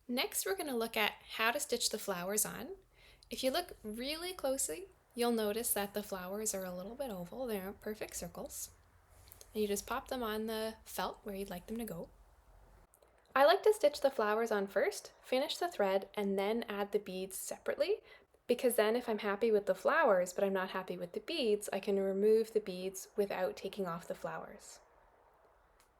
Next, we're going to look at how to stitch the flowers on. If you look really closely, you'll notice that the flowers are a little bit oval. They aren't perfect circles. And you just pop them on the felt where you'd like them to go. I like to stitch the flowers on first, finish the thread, and then add the beads separately, because then if I'm happy with the flowers but I'm not happy with the beads, I can remove the beads without taking off the flowers.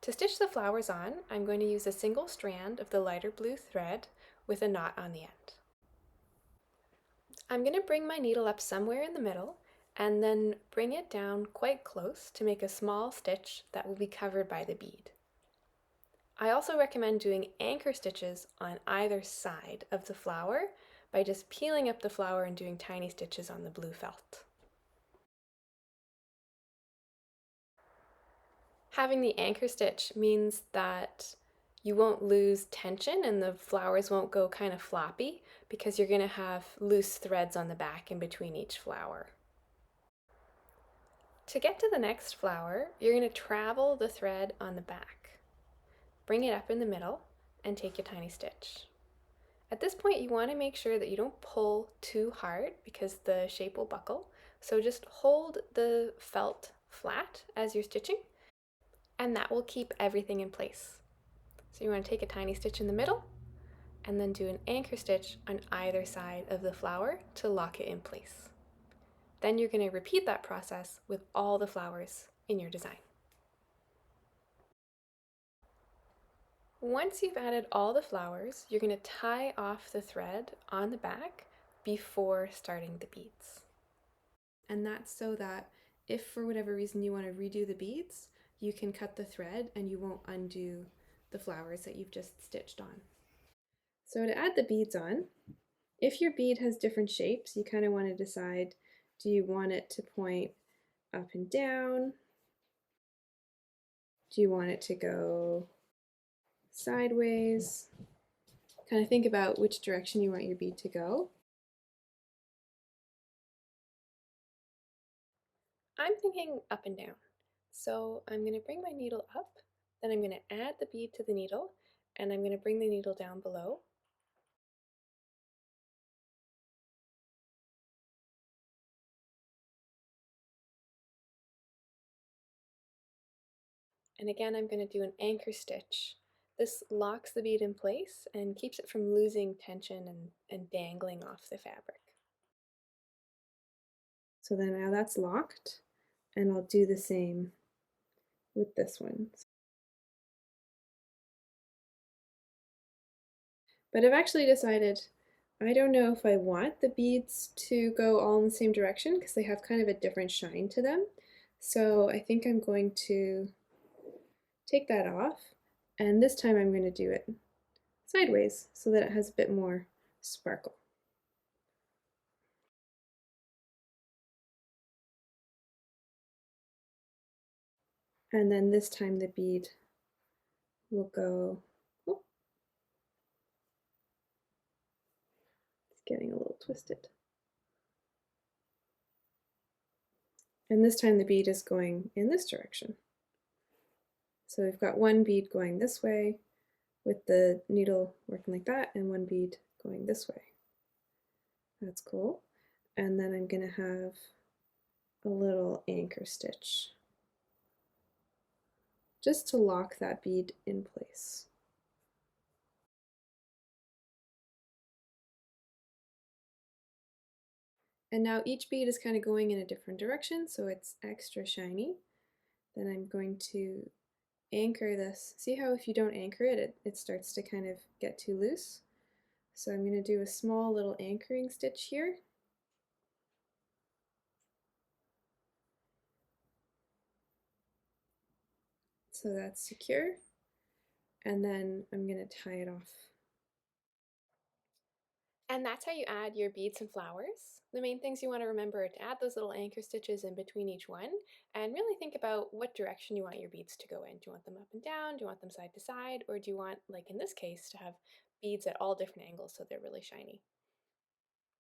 To stitch the flowers on, I'm going to use a single strand of the lighter blue thread with a knot on the end. I'm going to bring my needle up somewhere in the middle and then bring it down quite close to make a small stitch that will be covered by the bead. I also recommend doing anchor stitches on either side of the flower by just peeling up the flower and doing tiny stitches on the blue felt. Having the anchor stitch means that you won't lose tension and the flowers won't go kind of floppy because you're going to have loose threads on the back in between each flower. To get to the next flower, you're going to travel the thread on the back. Bring it up in the middle and take your tiny stitch. At this point, you want to make sure that you don't pull too hard because the shape will buckle. So just hold the felt flat as you're stitching, and that will keep everything in place. So you want to take a tiny stitch in the middle and then do an anchor stitch on either side of the flower to lock it in place. Then you're going to repeat that process with all the flowers in your design. Once you've added all the flowers, you're going to tie off the thread on the back before starting the beads. And that's so that if for whatever reason you want to redo the beads, you can cut the thread and you won't undo the flowers that you've just stitched on. So to add the beads on, if your bead has different shapes, you kind of want to decide, do you want it to point up and down? Do you want it to go sideways? Kind of think about which direction you want your bead to go. I'm thinking up and down. So I'm going to bring my needle up, then I'm going to add the bead to the needle, and I'm going to bring the needle down below. And again, I'm going to do an anchor stitch. This locks the bead in place and keeps it from losing tension and dangling off the fabric. So then now that's locked, and I'll do the same with this one. But I've actually decided I don't know if I want the beads to go all in the same direction because they have kind of a different shine to them. So I think I'm going to take that off, and this time I'm going to do it sideways so that it has a bit more sparkle. And then this time the bead will go, oh, it's getting a little twisted. And this time the bead is going in this direction. So we've got one bead going this way with the needle working like that, and one bead going this way. That's cool. And then I'm going to have a little anchor stitch just to lock that bead in place. And now each bead is kind of going in a different direction, so it's extra shiny. Then I'm going to anchor this. See how if you don't anchor it, it starts to kind of get too loose? So I'm going to do a small little anchoring stitch here. So that's secure. And then I'm going to tie it off. And that's how you add your beads and flowers. The main things you want to remember are to add those little anchor stitches in between each one and really think about what direction you want your beads to go in. Do you want them up and down? Do you want them side to side? Or do you want, like in this case, to have beads at all different angles so they're really shiny?